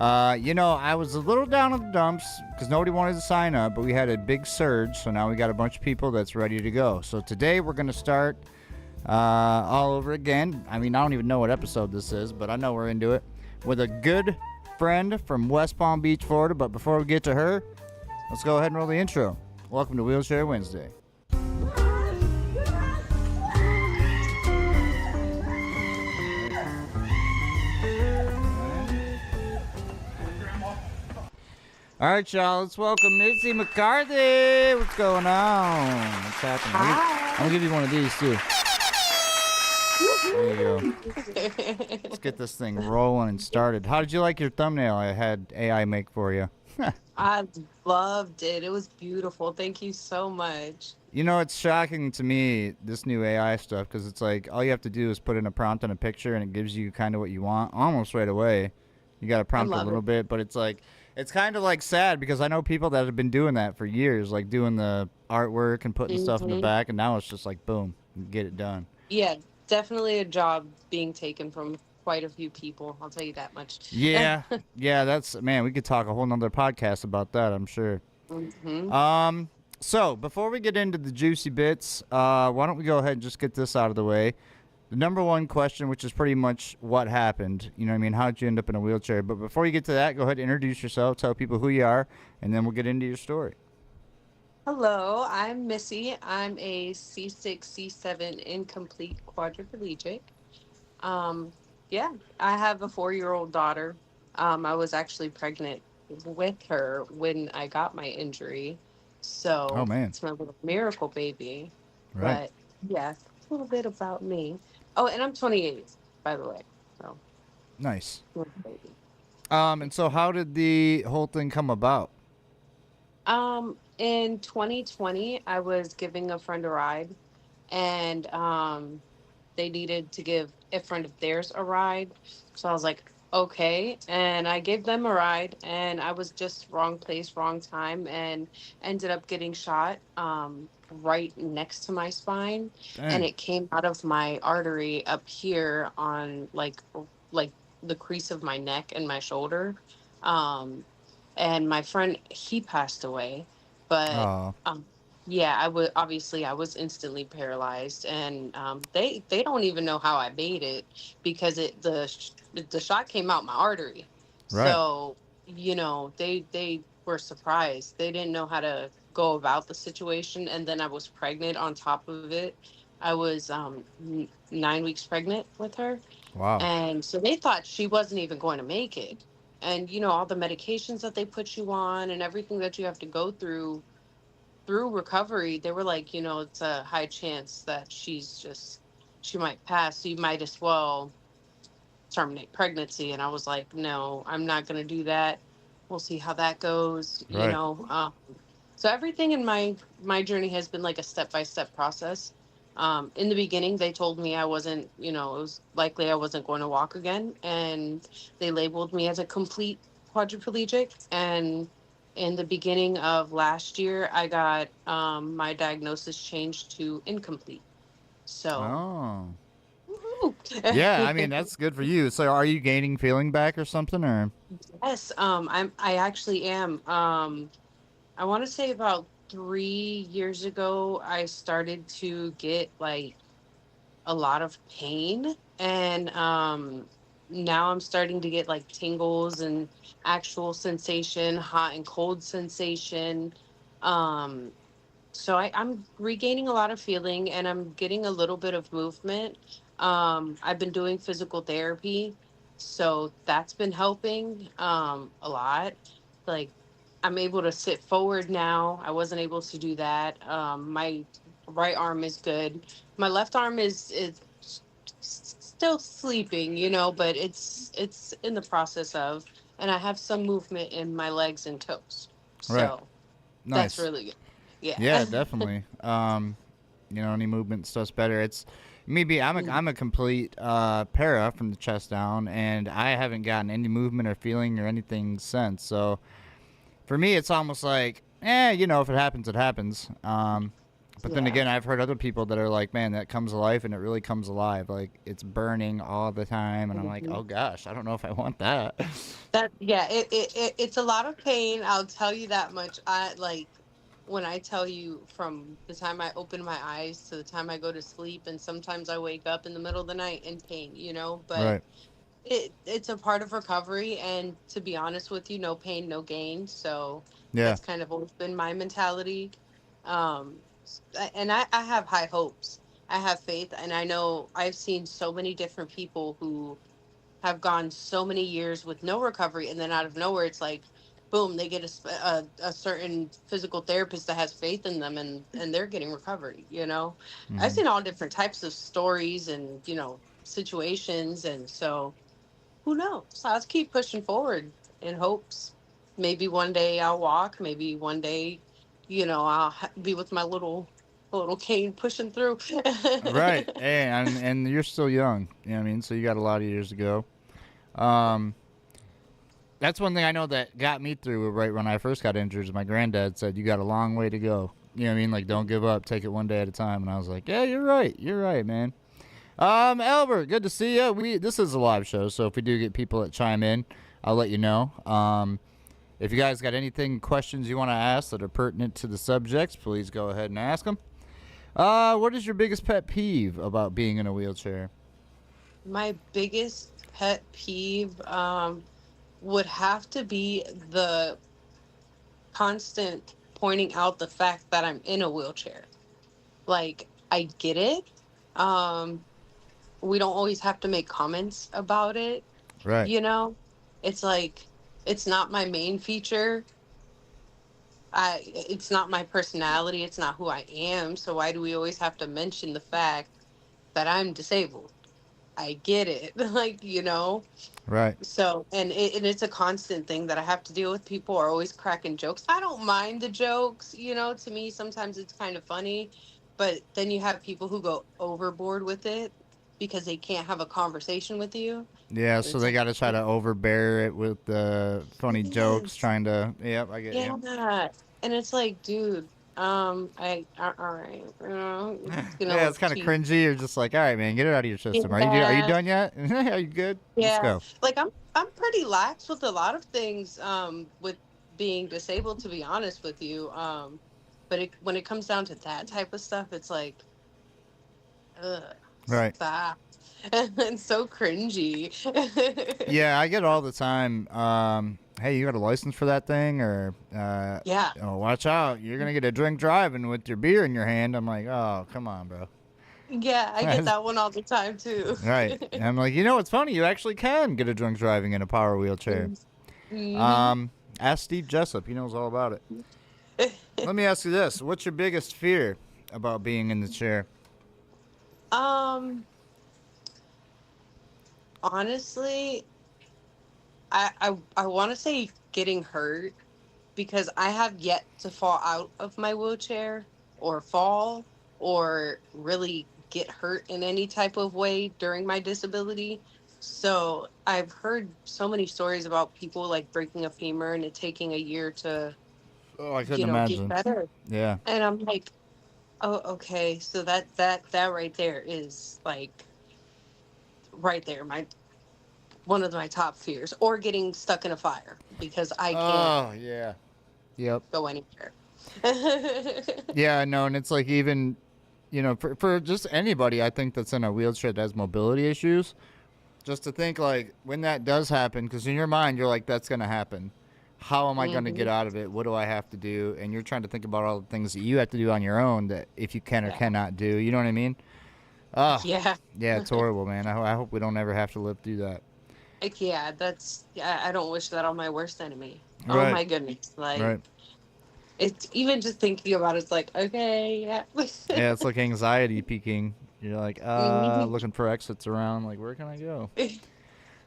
I was a little down in the dumps because nobody wanted to sign up, but we had a big surge, so now we got a bunch of people that's ready to go. So today we're going to start all over again. I mean, I don't even know what episode this is, but I know we're into it. With a good friend from West Palm Beach, Florida. But before we get to her, let's go ahead and roll the intro. Welcome to Wheelchair Wednesday. All right, y'all, let's welcome Missy MCcarthy. What's going on? What's happening? Hi. I'm going to give you one of these, too. There you go. Let's get this thing rolling and started. How did you like your thumbnail I had AI make for you? I loved it. It was beautiful. Thank you so much. You know, it's shocking to me, this new AI stuff, because it's like all you have to do is put in a prompt on a picture and it gives you kind of what you want almost right away. You got to prompt a little bit, but it's like, it's kind of like sad because I know people that have been doing that for years, like doing the artwork and putting stuff in the back, and now it's just like, boom, get it done. Yeah, definitely a job being taken from quite a few people. I'll tell you that much. Yeah, yeah, man, we could talk a whole nother podcast about that, I'm sure. So before we get into the juicy bits, why don't we go ahead and just get this out of the way. The number one question, which is pretty much what happened. You know what I mean? How did you end up in a wheelchair? But before you get to that, go ahead and introduce yourself, tell people who you are, and then we'll get into your story. Hello, I'm Missy. I'm a C6-7 incomplete quadriplegic. Yeah, I have a 4-year-old daughter. I was actually pregnant with her when I got my injury. So Oh, man. it's my little miracle baby. Right. But yeah, a little bit about me. Oh, and I'm 28, by the way. So Nice. little baby. And so how did the whole thing come about? In 2020, I was giving a friend a ride, and they needed to give a friend of theirs a ride. So I was like, okay. And I gave them a ride, and I was just wrong place, wrong time, and ended up getting shot right next to my spine. And Dang. it came out of my artery up here on like the crease of my neck and my shoulder. And my friend, he passed away. But Oh, yeah, I was instantly paralyzed, and they don't even know how I made it because the shot came out my artery. right. So they were surprised. They didn't know how to go about the situation, and then I was pregnant on top of it. I was 9 weeks pregnant with her, Wow. and so they thought she wasn't even going to make it. And all the medications that they put you on and everything that you have to go through recovery, they were like, it's a high chance that she might pass. So you might as well terminate pregnancy. And I was like, no, I'm not going to do that. We'll see how that goes. Right. So everything in my journey has been like a step-by-step process. In the beginning, they told me I wasn't, it was likely I wasn't going to walk again. And they labeled me as a complete quadriplegic. And in the beginning of last year, I got my diagnosis changed to incomplete. So, Oh. woohoo. Yeah, I mean, that's good for you. So are you gaining feeling back or something, or? Yes, I actually am. I want to say about 3 years ago, I started to get like a lot of pain, and now I'm starting to get like tingles and actual sensation, hot and cold sensation. Um, so I'm regaining a lot of feeling, and I'm getting a little bit of movement. I've been doing physical therapy, so that's been helping a lot. Like, I'm able to sit forward now. I wasn't able to do that. My right arm is good. My left arm is still sleeping, but it's in the process of, and I have some movement in my legs and toes. Right. So that's Nice. really good. Yeah. Yeah, definitely. Any movement stuff's better. It's maybe I'm a complete para from the chest down, and I haven't gotten any movement or feeling or anything since. So for me, it's almost like, if it happens, it happens. But then Yeah. again, I've heard other people that are like, man, that comes alive, and it really comes alive. Like, it's burning all the time. And I'm like, Mhm. oh gosh, I don't know if I want that. That yeah, it's a lot of pain. I'll tell you that much. I like when I tell you from the time I open my eyes to the time I go to sleep, and sometimes I wake up in the middle of the night in pain, but Right. it's a part of recovery, and to be honest with you, no pain, no gain. So Yeah. that's kind of always been my mentality. And I have high hopes. I have faith, and I know I've seen so many different people who have gone so many years with no recovery, and then out of nowhere it's like boom, they get a certain physical therapist that has faith in them, and they're getting recovery. I've Hmm. seen all different types of stories and situations, and so who knows. So I'll just keep pushing forward in hopes maybe one day I'll walk, maybe one day I'll be with my little cane pushing through. Right. Hey, and you're still young. You know what I mean? So you got a lot of years to go. Um, that's one thing I know that got me through right when I first got injured. Is my granddad said, "You got a long way to go." You know what I mean? Like, don't give up. Take it one day at a time. And I was like, yeah, you're right. You're right, man. Albert, good to see you. This is a live show, so if we do get people that chime in, I'll let you know. If you guys got anything, questions you want to ask that are pertinent to the subjects, please go ahead and ask them. What is your biggest pet peeve about being in a wheelchair? My biggest pet peeve would have to be the constant pointing out the fact that I'm in a wheelchair. Like, I get it. Um, we don't always have to make comments about it, Right. you know? It's like it's not my main feature. It's not my personality, it's not who I am. So why do we always have to mention the fact that I'm disabled? I get it. Like. Right. So, and it's a constant thing that I have to deal with. People are always cracking jokes. I don't mind the jokes. To me, sometimes it's kind of funny, but then you have people who go overboard with it because they can't have a conversation with you. Yeah, And so it's they like, got to try to overbear it with the funny jokes, yes, trying to. Yep, I get you. yeah, and it's like, dude, all right, it's gonna Yeah, look it's kind of cute. cringy. You're just like, all right, man, get it out of your system. Are you Yeah, done yet? Are you good? Let's yeah. go. Like I'm pretty lax with a lot of things. With being disabled, to be honest with you. But when it comes down to that type of stuff, it's like, ugh, Right. stop. And so cringy. Yeah, I get it all the time. Hey, you got a license for that thing, or Yeah, oh, watch out, you're gonna get a drink driving with your beer in your hand. I'm like, oh, come on, bro. yeah, I get that one all the time too. Right. And I'm like, it's funny. You actually can get a drunk driving in a power wheelchair. Hmm. Ask Steve Jessup. He knows all about it. Let me ask you this: what's your biggest fear about being in the chair? um, Honestly, I want to say getting hurt because I have yet to fall out of my wheelchair or fall or really get hurt in any type of way during my disability. So I've heard so many stories about people like breaking a femur and it taking a year to, Oh, I couldn't get imagine. better. Yeah. And I'm like, oh, okay. So that right there is like right there, my one of my top fears, or getting stuck in a fire because I can't Oh, yeah. Yep. go anywhere. Yeah, no, and it's like even, for just anybody, I think that's in a wheelchair that has mobility issues, just to think like when that does happen, because in your mind you're like, that's gonna happen. How am I gonna Hmm. get out of it? What do I have to do? And you're trying to think about all the things that you have to do on your own that if you can or Yeah. cannot do. You know what I mean? Ah, Yeah. yeah, it's horrible, man. I hope we don't ever have to live through that. Like, yeah, I don't wish that on my worst enemy. Oh Right. my goodness. Like, Right. it's even just thinking about it's like, okay, yeah. Yeah, it's like anxiety peaking. You're like, Mhm. looking for exits around. Like, where can I go?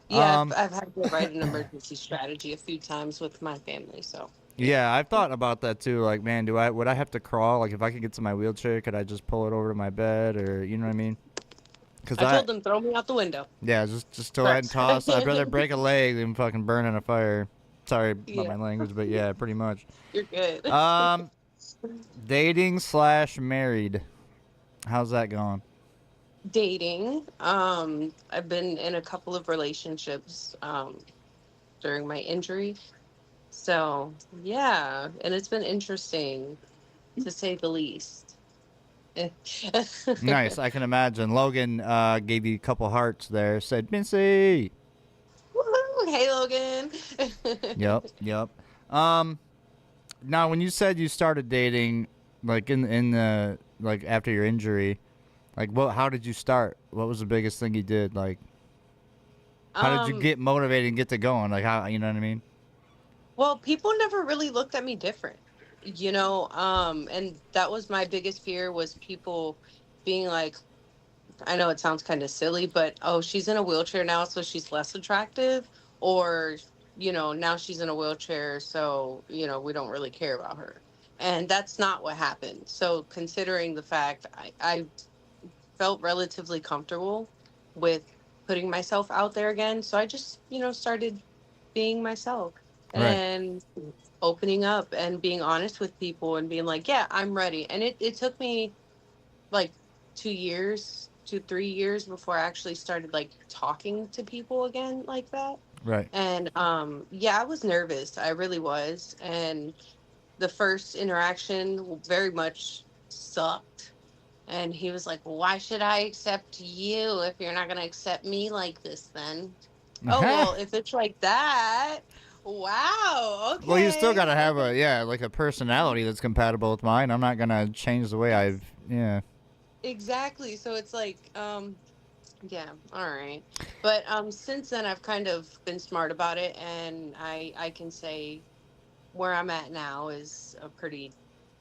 Yeah, Um, I've had to write an emergency strategy a few times with my family, so yeah. yeah, I've thought about that too. Like, man, would I have to crawl? Like, if I could get to my wheelchair, could I just pull it over to my bed, or you know what I mean? Because I told them throw me out the window. yeah, just go ahead and First. toss. I'd rather break a leg than fucking burn in a fire. Sorry about Yeah, my language, but yeah, pretty much. you're good. Um, Dating slash married. How's that going? Dating. I've been in a couple of relationships during my injury. So, yeah, and it's been interesting to say the least. Nice. I can imagine. Logan gave you a couple hearts there. Said Missy. Woohoo! Hey, Logan. Yep. Yep. Um. Now, when you said you started dating, like in the like after your injury, like what? How did you start? What was the biggest thing you did? Like, how did you um, get motivated and get to going? Like, how you know what I mean? well, people never really looked at me different, and that was my biggest fear was people being like, I know it sounds kind of silly, but oh, she's in a wheelchair now, so she's less attractive, or now she's in a wheelchair, so we don't really care about her. And that's not what happened. So considering the fact I felt relatively comfortable with putting myself out there again, so I just started being myself Right. and opening up and being honest with people and being like, yeah, I'm ready. And it took me like 2 years, 3 years before I actually started like talking to people again like that. Right. And yeah, I was nervous. I really was. And the first interaction very much sucked. And he was like, well, why should I accept you if you're not going to accept me like this then? Oh, well, if it's like that, wow, Well, you still okay. gotta have a like a personality that's compatible with mine. I'm not gonna change the way I've yeah. Exactly. So it's like, yeah, all right. But since then I've kind of been smart about it and I can say where I'm at now is a pretty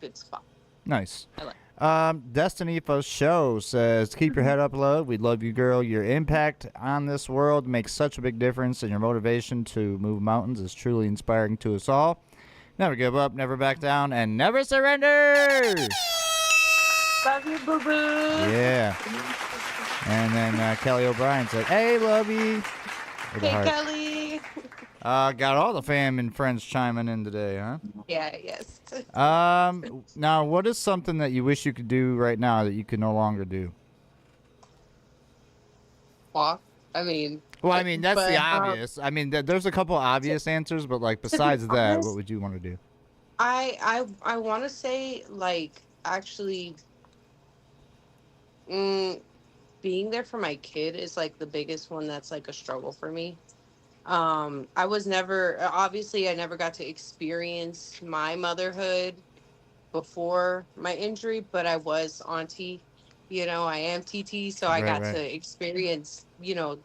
good spot. Nice. I like. Destiny for Show says, keep your head up, love. We love you, girl. Your impact on this world makes such a big difference, and your motivation to move mountains is truly inspiring to us all. Never give up, never back down, and never surrender. Love you, boo boo. Yeah. And then Kelly O'Brien said, hey, love you. With a Hey, heart. Kelly. Got all the fam and friends chiming in today, huh? Yeah, yes. Now, what is something that you wish you could do right now that you can no longer do? Walk. I mean, Well, I mean, that's the but obvious. I mean, there's a couple to, obvious answers, but like to be besides that, what honest, would you want to do? I want to say like actually mm, being there for my kid is like the biggest one that's like a struggle for me. I was never obviously I never got to experience my motherhood before my injury, but I was auntie. I am TT, so I Right, got right. to experience,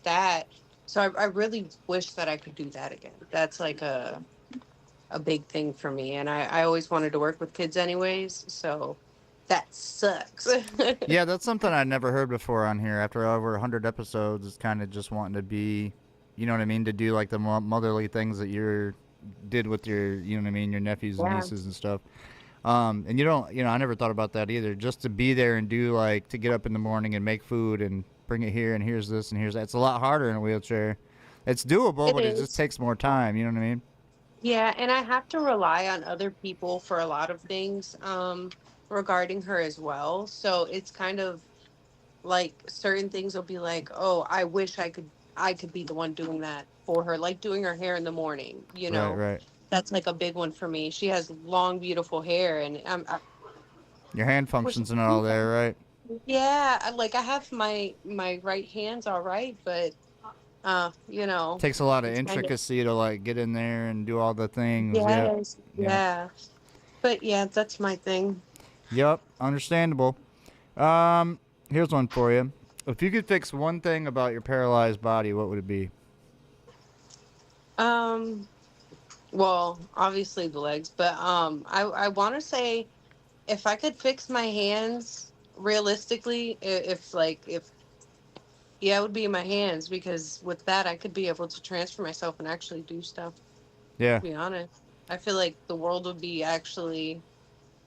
that. So I really wish that I could do that again. That's like a big thing for me. And I always wanted to work with kids anyways. So that sucks. Yeah, that's something I'd never heard before on here. After over 100 episodes, it's kind of just wanting to be, you know what I mean, to do like the motherly things that you did with your, you know what I mean, your nephews and Yeah, nieces and stuff. And you don't, I never thought about that either. Just to be there and do like to get up in the morning and make food and bring it here and here's this and here's that. It's a lot harder in a wheelchair. It's doable, it but it just is. takes more time. You know what I mean? Yeah, and I have to rely on other people for a lot of things regarding her as well. So it's kind of like certain things will be like, oh, I wish I could be the one doing that for her, like doing her hair in the morning. Right, right. That's like a big one for me. She has long, beautiful hair, and I Your hand wish I functions and could do all there, that. right? Yeah, like I have my right hands all right, but Takes a lot of it's kind of intricacy to like get in there and do all the things. Yep. yes, Yep. yeah. But yeah, that's my thing. Yep. Understandable. Um, Here's one for you. If you could fix one thing about your paralyzed body, what would it be? Um, well, obviously the legs, but I want to say if I could fix my hands realistically, if yeah, it would be my hands because with that I could be able to transfer myself and actually do stuff. Yeah. To be honest, I feel like the world would be actually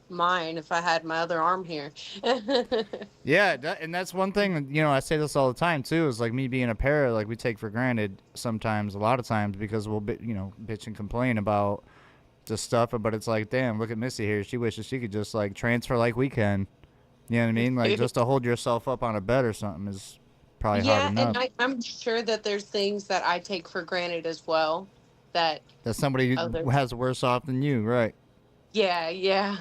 mine if I had my other arm here. Yeah, and that's one thing. I say this all the time too. Is like me being a para, like we take for granted sometimes, a lot of times, because we'll, bitch and complain about just stuff it. But it's like, damn, look at Missy here. She wishes she could just like transfer like we can. You know what I mean? Like just to hold yourself up on a bed or something is probably hard Yeah, and enough. I'm sure that there's things that I take for granted as well that That somebody others. has worse off than you, right? Yeah, yeah.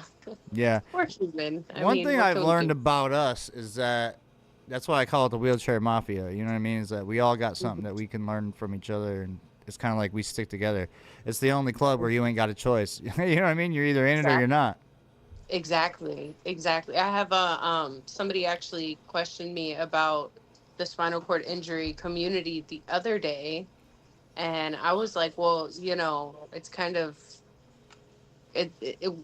Yeah. We're human. I One mean, thing what I've can we learned do? about us is that that's why I call it the wheelchair mafia. You know what I mean? Is that we all got something that we can learn from each other, and it's kind of like we stick together. It's the only club where you ain't got a choice. You know what I mean? You're either in it or you're Exactly. not. Exactly. Exactly. I have a somebody actually questioned me about the spinal cord injury community the other day, and I was like, well, it's it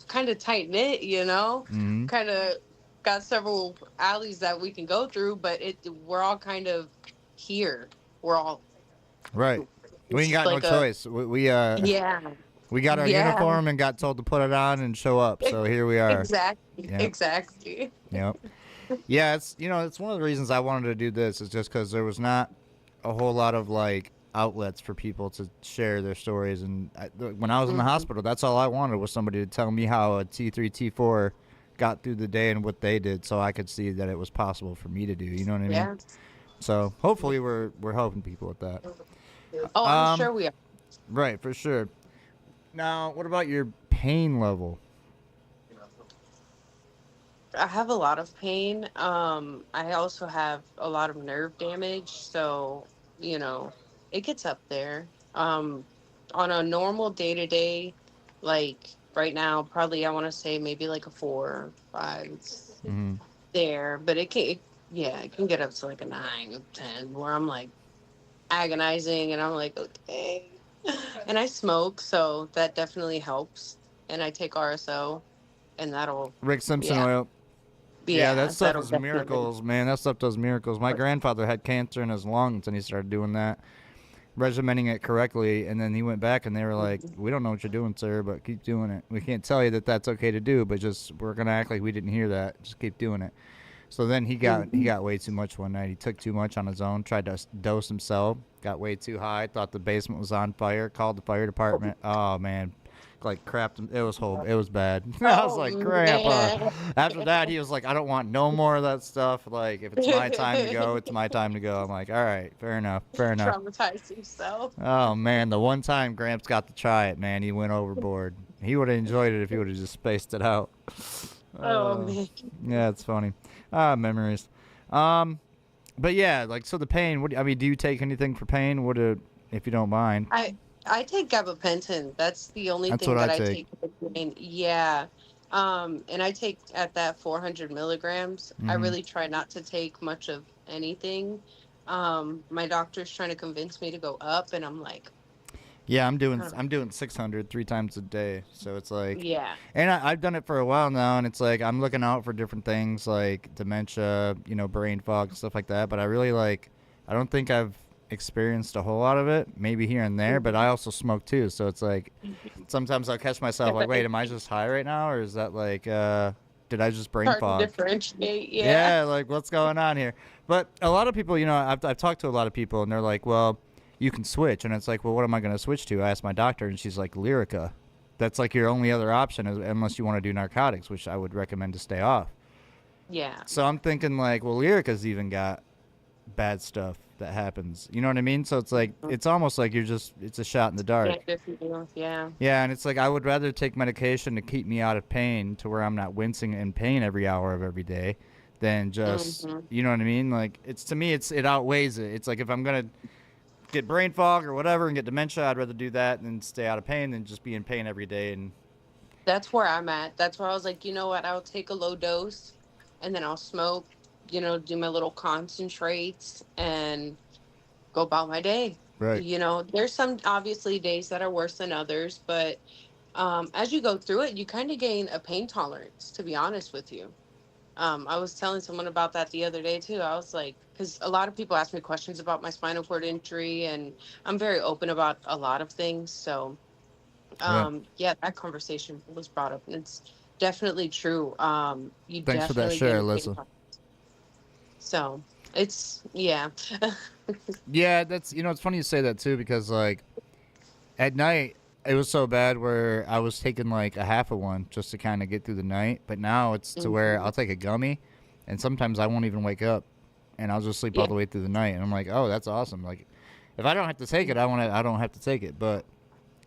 kind of tight knit, Mm-hmm. kind of got several alleys that we can go through, but we're all kind of here. We're all Right. We it's ain't just got no like a choice. We yeah, we got our yeah. uniform and got told to put it on and show up. So here we are. Exactly, Yep. exactly. Yep. Yeah, it's one of the reasons I wanted to do this is just because there was not a whole lot of like outlets for people to share their stories. And when I was in the Mhm. hospital, that's all I wanted was somebody to tell me how a T3, T4 got through the day and what they did, so I could see that it was possible for me to do. You know what I mean? Yeah. So hopefully we're helping people with that. Oh, I'm Um, sure we are. right, for sure. Now, what about your pain level? I have a lot of pain. I also have a lot of nerve damage, so you know, it gets up there. On a normal day to day, like right now, probably I want to say maybe like a 4, 5 Mm-hmm. there, but yeah, it can get up to like a 9, 10, where I'm like agonizing, and I'm like, okay. And I smoke, so that definitely helps. And I take RSO, and that'll, Rick Simpson yeah, oil. Yeah, that yeah, stuff that'll is definitely. miracles, man. That stuff does miracles. My grandfather had cancer in his lungs, and he started doing that, regimenting it correctly. And then he went back, and they were like, "We don't know what you're doing, sir, but keep doing it. We can't tell you that that's okay to do, but just we're gonna act like we didn't hear that. Just keep doing it." So then he Mhm. got way too much one night. He took too much on his own. Tried to dose himself. Got way too high. Thought the basement was on fire. Called the fire department. Oh man, like crapped him. It was whole. It was bad. I was Oh like, Grandpa. man. After that, he was like, I don't want no more of that stuff. Like, if it's my time to go, it's my time to go. I'm like, all right, fair enough, fair enough. Traumatized himself. Oh man, the one time Gramps got to try it, man, he went overboard. He would have enjoyed it if he would have just spaced it out. Oh Uh, man. yeah, it's funny. Ah, memories. Um, but yeah, like so the pain. I mean, do you take anything for pain? If you don't mind? I I take gabapentin. That's the only That's thing what I that I take. take for pain. Yeah. And I take at that 400 milligrams. I Hmm. really try not to take much of anything. My doctor's trying to convince me to go up, and I'm like, Yeah, huh. I'm doing 600 3 times a day. So it's like, Yeah. and I've done it for a while now, and it's like I'm looking out for different things like dementia, brain fog, stuff like that. But I really like, I don't think I've experienced a whole lot of it. Maybe here and there, but Mhm. I also smoke too. So it's like sometimes I'll catch myself like, wait, am I just high right now, or is that like, did I just brain Hard to fog? differentiate. Yeah. Yeah, like what's going on here? But a lot of people, I've talked to a lot of people, and they're like, well, you can switch, and it's like, well, what am I going to switch to? I asked my doctor, and she's like, Lyrica. That's like your only other option, unless you want to do narcotics, which I would recommend to stay off. Yeah. So I'm thinking like, well, Lyrica's even got bad stuff that happens. You know what I mean? So it's like it's almost like it's a shot in the dark. Can't differentiate. Yeah. Yeah, and it's like I would rather take medication to keep me out of pain to where I'm not wincing in pain every hour of every day than just, Hmm. you know what I mean? Like it's to me it outweighs it. It's like if I'm going to get brain fog or whatever and get dementia, I'd rather do that and stay out of pain than just be in pain every day and That's where I'm at. That's where I was like, you know what? I'll take a low dose, and then I'll smoke. Do my little concentrates and go about my day. right. There's some obviously days that are worse than others, but as you go through it, you kind of gain a pain tolerance. To be honest with you, I was telling someone about that the other day too. I was like, because a lot of people ask me questions about my spinal cord injury, and I'm very open about a lot of things. So Right. yeah, that conversation was brought up, and it's definitely true. You Thanks for that definitely gain share, a pain Alyssa. tolerance. So it's yeah. Yeah, that's it's funny you say that too because like at night it was so bad where I was taking like a half of one just to kind of get through the night. But now it's to where Hmm. I'll take a gummy, and sometimes I won't even wake up, and I'll just sleep all Yeah. the way through the night. And I'm like, oh, that's awesome. Like, if I don't have to take it, I don't have to take it. But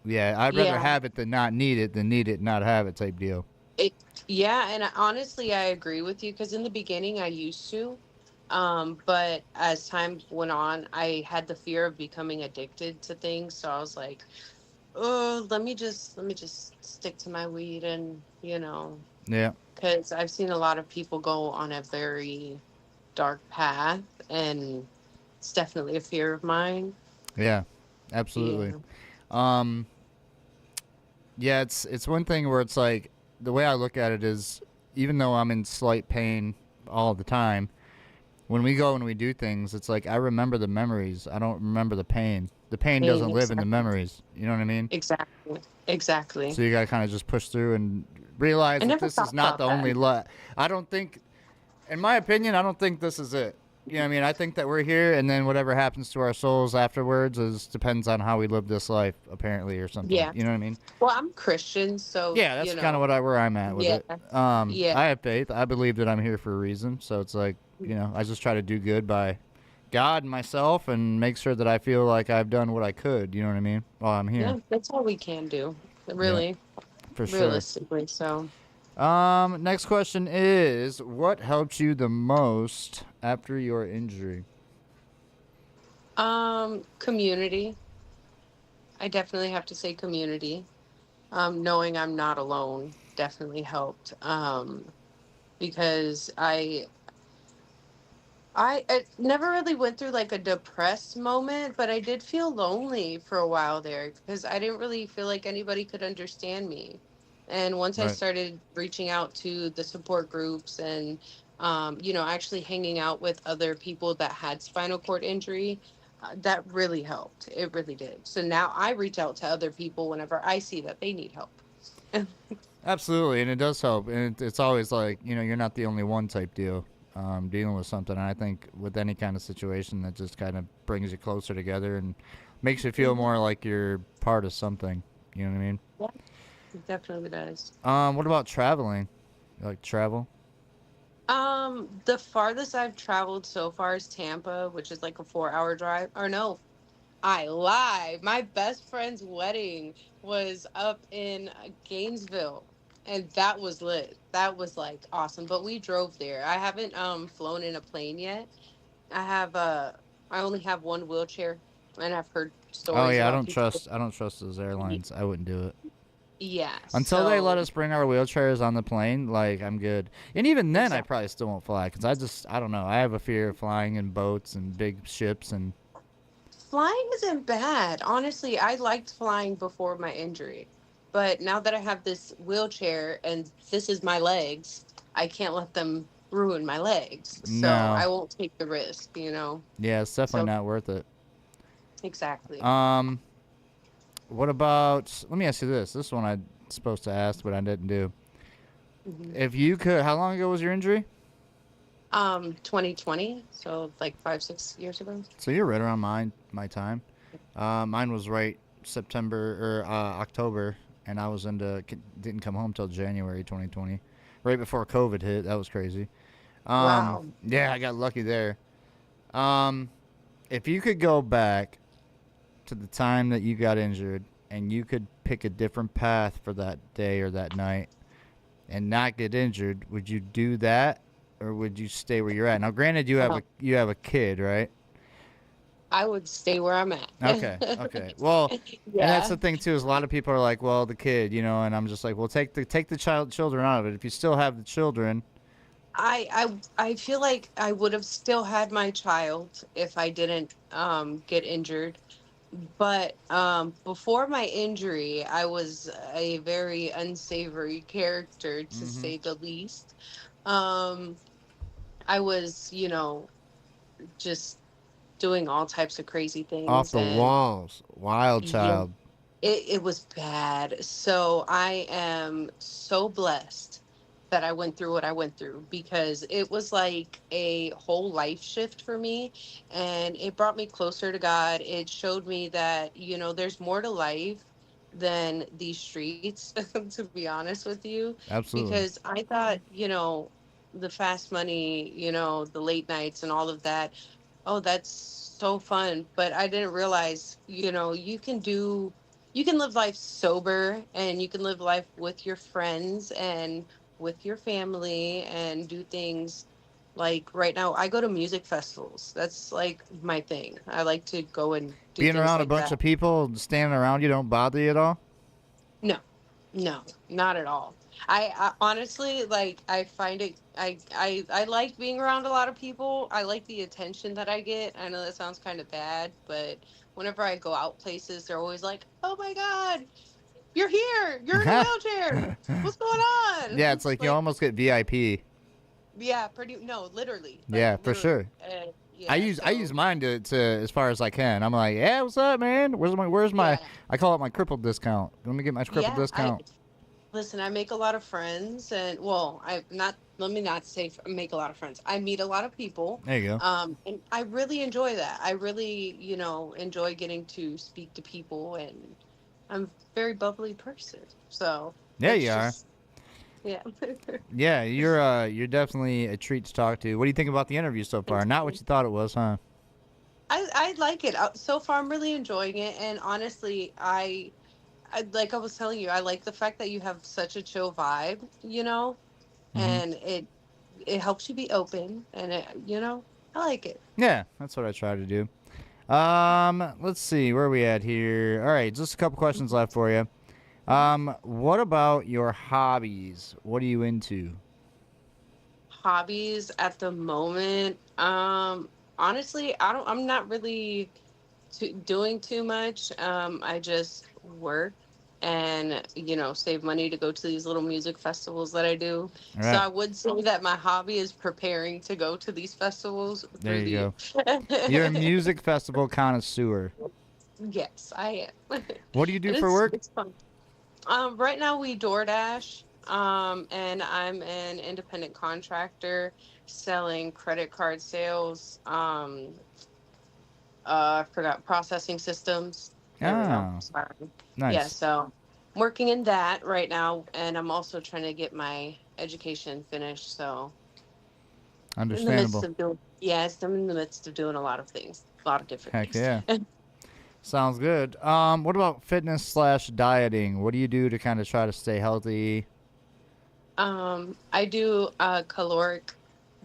yeah, I'd rather Yeah. have it than need it and not have it type deal. It, yeah, and honestly, I agree with you because in the beginning I used to, but as time went on, I had the fear of becoming addicted to things. So I was like, oh, let me just stick to my weed, and Yeah, because I've seen a lot of people go on a very dark path, and it's definitely a fear of mine. yeah, absolutely. Yeah. Um, yeah, it's one thing where it's like the way I look at it is even though I'm in slight pain all the time, when we go and we do things, it's like I remember the memories. I don't remember the pain. The pain doesn't live in the Exactly. memories. You know what I mean? Exactly. Exactly. So you got to kind of just push through and realize I that never this is thought not about the that. only I don't think, in my opinion, I don't think this is it. You know what I mean? I think that we're here, and then whatever happens to our souls afterwards is depends on how we live this life, apparently, or something. Yeah. You know what I mean? Well, I'm Christian, so Yeah, that's kind of what I where I'm at with yeah, it. yeah, I have faith. I believe that I'm here for a reason. So it's like I just try to do good by God and myself, and make sure that I feel like I've done what I could. You know what I mean? While I'm here. yeah. That's all we can do, Yeah, really, for sure. realistically. So, Next question is, what helped you the most after your injury? community. I definitely have to say community. Knowing I'm not alone definitely helped. Because I never really went through like a depressed moment, but I did feel lonely for a while there because I didn't really feel like anybody could understand me. And once I Right. started reaching out to the support groups and, actually hanging out with other people that had spinal cord injury, that really helped. It really did. So now I reach out to other people whenever I see that they need help. Absolutely, and it does help. And it's always like you're not the only one type deal dealing with something. And I think with any kind of situation, that just kind of brings you closer together and makes you feel Mhm. more like you're part of something. You know what I mean? Yeah, it definitely does. What about traveling? You like to travel? The farthest I've traveled so far is Tampa, which is like a 4-hour drive. Or no, I lied. My best friend's wedding was up in Gainesville, and that was lit. That was like awesome. But we drove there. I haven't flown in a plane yet. I have I only have one wheelchair, and I've heard Oh stories yeah, about people. I don't trust those Ye- airlines. I wouldn't do it. Yeah, Until they let so us bring our wheelchairs on the plane, like I'm good. And even then, I exactly. probably still won't fly because I don't know. I have a fear of flying in boats and big ships and Flying isn't bad. Honestly, I liked flying before my injury. But now that I have this wheelchair and this is my legs, I can't let them ruin my legs. So no, I won't take the risk. yeah, it's definitely So not worth it. exactly. Um, what about? Let me ask you this. This one I supposed to ask, but I didn't do. Hmm. If you could, how long ago was your injury? 2020, so like 5, 6 years ago. So you're right around my time. Mine was right September or October, and I was didn't come home till January 2020, right before COVID hit. That was crazy. Wow. Yeah, I got lucky there. Um, if you could go back to the time that you got injured and you could pick a different path for that day or that night and not get injured, would you do that or would you stay where you're at? Now, granted, Uh, you have a kid, right? I would stay where I'm at. Okay, okay. Well, and that's Yeah. the thing too is a lot of people are like, well, the kid, and I'm just like, well, take the children out of it. If you still have the children, I feel like I would have still had my child if I didn't get injured. But before my injury, I was a very unsavory character, to hmm say the least. Um, I was, just doing all types of crazy off things, the and walls, wild yeah, child. it was bad. So I am so blessed that I went through what I went through because it was like a whole life shift for me, and it brought me closer to God. It showed me that, there's more to life than these streets, to be honest with you, Absolutely. because I thought, the fast money, the late nights and all of that. Oh, that's so fun. But I didn't realize, you can live life sober, and you can live life with your friends and with your family and do things like right now. I go to music festivals. That's like my thing. I like to go and do Being things around a like bunch that. of people standing around you don't bother you at all? No, no, not at all. I honestly, like, I find it, I like being around a lot of people. I like the attention that I get. I know that sounds kind of bad, but whenever I go out places, they're always like, "Oh my God, you're here. You're in a wheelchair. What's going on?" Yeah, it's It's like you like, almost get VIP. yeah, pretty, no, literally, like Yeah, for literally. sure. I Yeah, use I use so, mine to as far as I can. I'm like, yeah, what's up, man? Where's my yeah, I call it my crippled discount. Let me get my crippled yeah. discount. Listen, I make a lot of friends, and well, I not let me not say make a lot of friends. I meet a lot of people, There you go. and I really enjoy that. I really, enjoy getting to speak to people, and I'm a very bubbly person. So Yeah, you that's are. just, yeah. Yeah, you're definitely a treat to talk to. What do you think about the interview so far? Thank Not what you. you thought it was, huh? I like it. So far, I'm really enjoying it, and honestly, I like I was telling you, I like the fact that you have such a chill vibe, Mm-hmm. and it helps you be open, and I like it. Yeah, that's what I try to do. Let's see, where are we at here? All right, just a couple questions left for you. Mhm. What about your hobbies? What are you into? Hobbies at the moment, honestly, I'm not really doing too much. I just work and save money to go to these little music festivals that I do. All So right, I would say that my hobby is preparing to go to these festivals there through you the go. You're a music festival connoisseur. Yes, I am. What do you do And for it's work? it's fun. Right now we DoorDash, and I'm an independent contractor selling credit card sales. I forgot processing systems. There we go. Oh, Sorry. Yeah, nice. so I'm working in that right now, and I'm also trying to get my education finished. So in the midst Understandable. of doing, yes, I'm in the midst of doing a lot of things, a lot of different Heck things. yeah. Sounds good. What about fitness slash dieting? What do you do to kind of try to stay healthy? I do a caloric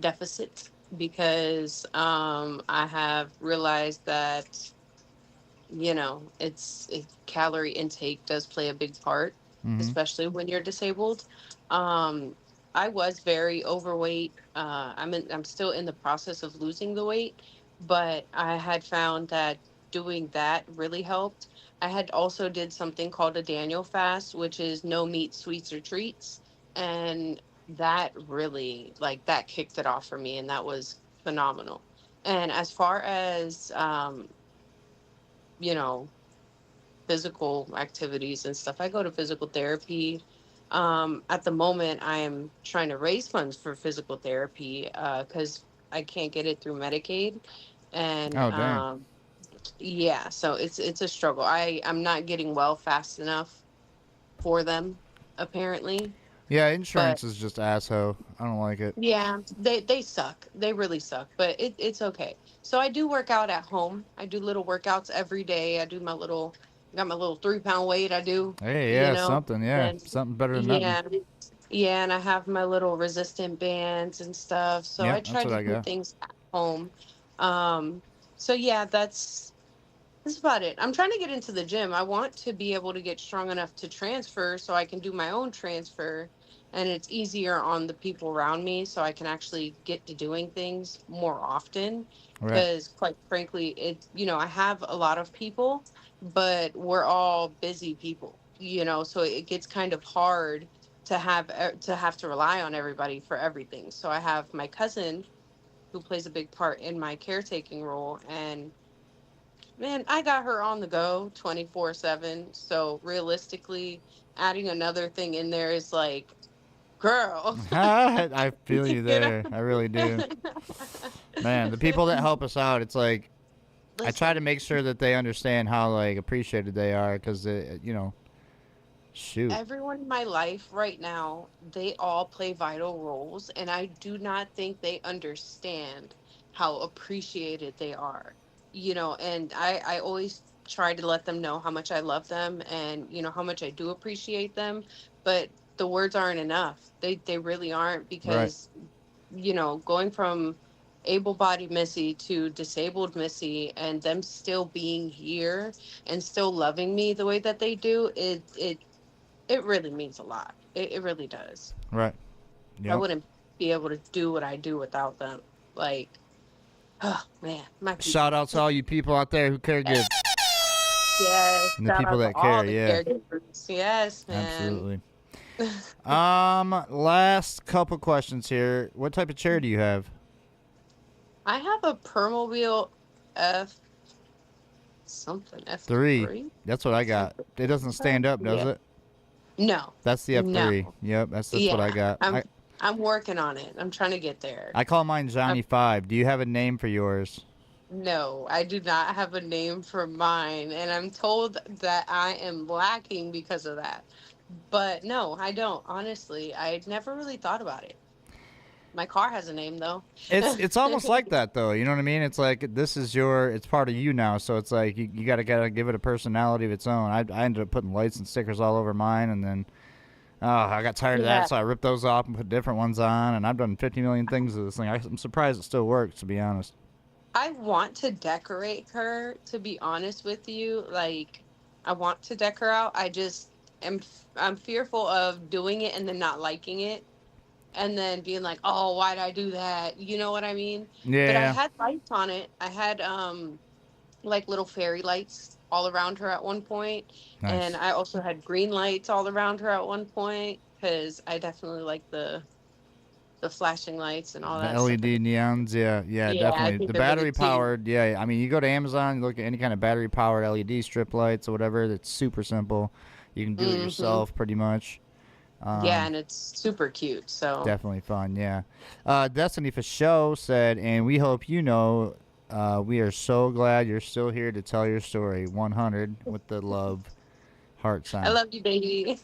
deficit because I have realized that calorie intake does play a big part, Mm-hmm. especially when you're disabled. Um, I was very overweight. I'm still in the process of losing the weight, but I had found that doing that really helped. I had also did something called a Daniel fast, which is no meat, sweets, or treats, and that really, like, that kicked it off for me, and that was phenomenal. And as far as you know physical activities and stuff, I go to physical therapy. At the moment, I am trying to raise funds for physical therapy because I can't get it through Medicaid, and Oh, dang. yeah, so it's a struggle. I'm not getting well fast enough for them, apparently. Yeah, But insurance is just asshole. I don't like it. yeah, they suck. They really suck. But it's okay. So I do work out at home. I do little workouts every day. I do my little got my little 3 pound weight I do, Hey, you yeah, know. something. Yeah, And something better than nothing. yeah. Yeah, and I have my little resistant bands and stuff. So Yeah, I that's try what to I do got. things at home. Um so yeah, that's about it. I'm trying to get into the gym. I want to be able to get strong enough to transfer so I can do my own transfer, and it's easier on the people around me so I can actually get to doing things more often. Right. Because quite frankly, I have a lot of people, but we're all busy people, so it gets kind of hard to have to rely on everybody for everything. So I have my cousin who plays a big part in my caretaking role, and man, I got her on the go 24/7. So realistically, adding another thing in there is like, girl, I feel you you know? there. I really do. Man, the people that help us out, it's like I try to Listen, make sure that they understand how like appreciated they are because you know Shoot. Everyone in my life right now, they all play vital roles, and I do not think they understand how appreciated they are. And I always try to let them know how much I love them and, how much I do appreciate them. But the words aren't enough. They really aren't Right. because, going from able-bodied Missy to disabled Missy and them still being here and still loving me the way that they do, it really means a lot. It really does. Right. I Yep. wouldn't be able to do what I do without them. Like, oh man, my Shout people. out to all you people out there who care good. Yes, And the shout people out to that all care, the yeah. caregivers. Yes, man. Absolutely. Last couple questions here. What type of chair do you have? I have a Permobile F something Three. F3 That's what I got. something. It doesn't stand up, does Yeah. it? No, That's the no. F3. Yep, that's what I Yeah, got. I'm working on it. I'm trying to get there. I call mine Um, Johnny 5. Do you have a name for yours? no, I do not have a name for mine, and I'm told that I am lacking because of that. But no, I don't. Honestly, I never really thought about it. My car has a name though. It's almost like that though. You know what I mean? It's like this is it's part of you now. So it's like you gotta give it a personality of its own. I ended up putting lights and stickers all over mine, and then I got tired of Yeah. that, so I ripped those off and put different ones on. And I've done 50 million things with this thing. I'm surprised it still works, to be honest. I want to decorate her, to be honest with you. Like, I want to deck her out. I'm fearful of doing it and then not liking it and then being like, "Oh, why did I do that?" You know what I mean? But I Yeah, had lights on it. I had like little fairy lights all around her at one point, and nice. I also had green lights all around her at one point because I definitely like the flashing lights and all The that stuff. LED neons, yeah, Yeah, I definitely. think The they're really battery cute. powered, yeah. I mean, you go to Amazon, you look at any kind of battery powered LED strip lights or whatever. That's super simple. You can do it Hmm. yourself, pretty much. Yeah, Um, and it's super cute. So Definitely fun, yeah. Destiny for show said, and we hope you know, we are so glad you're still here to tell your story. 100 with the love heart I sign. love you, baby.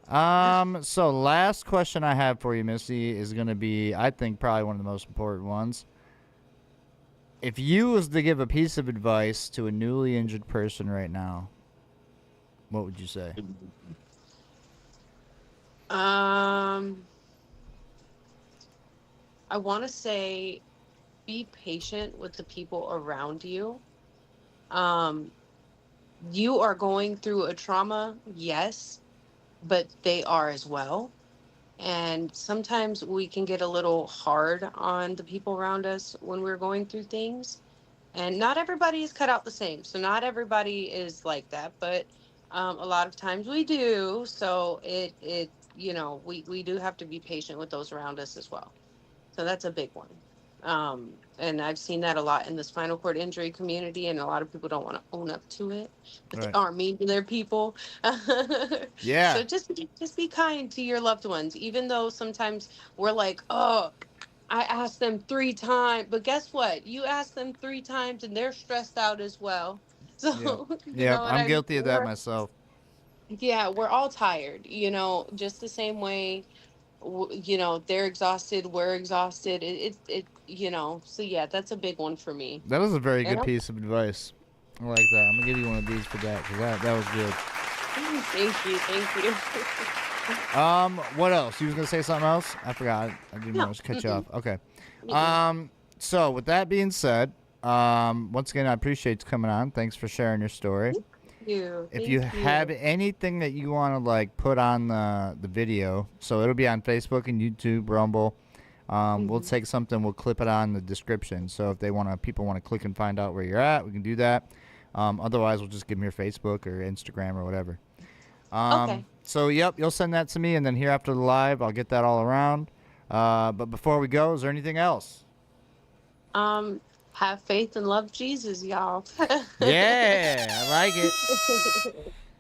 So last question I have for you, Missy, is gonna be, I think, probably one of the most important ones. If you was to give a piece of advice to a newly injured person right now, what would you say? um, I want to say be patient with the people around you. Um, you are going through a trauma, yes, but they are as well. And sometimes we can get a little hard on the people around us when we're going through things. And not everybody is cut out the same. So not everybody is like that, but a lot of times we do. So we do have to be patient with those around us as well. So that's a big one. And I've seen that a lot in the spinal cord injury community, and a lot of people don't want to own up to it, but they Right. are mean to their people. Yeah. So just be kind to your loved ones, even though sometimes we're like, oh, I asked them 3 times, but guess what? You asked them 3 times, and they're stressed out as well. Yep. So you Yep. know what I'm I mean? guilty of that myself. Yeah, we're all tired. Just the same way they're exhausted, we're exhausted. So yeah, that's a big one for me. That was a very And good piece of advice. I like that. I'm gonna give you one of these for that, because that was good. thank you. What else? You was gonna say something else? I forgot. I didn't No, want to cut you off. Okay. mm-mm. So with that being said, once again, I appreciate you coming on. Thanks for sharing your story. If you Thank have you. anything that you want to like put on the video, so it'll be on Facebook and YouTube, Rumble. We'll Mhm. take something, we'll clip it on the description. So if people want to click and find out where you're at, we can do that. Otherwise, we'll just give them your Facebook or Instagram or whatever. Okay. So yep, you'll send that to me, and then here after the live, I'll get that all around. But before we go, is there anything else? Have faith and love Jesus, y'all. Yeah, I like it.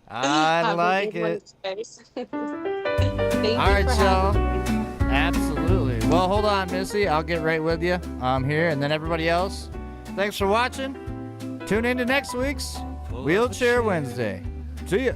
I Have a like good one, it. guys. Thank All you right, for y'all. having me. Absolutely. Well, hold on, Missy. I'll get right with you here. And then everybody else, thanks for watching. Tune in to next week's Wheelchair Wednesday. See ya.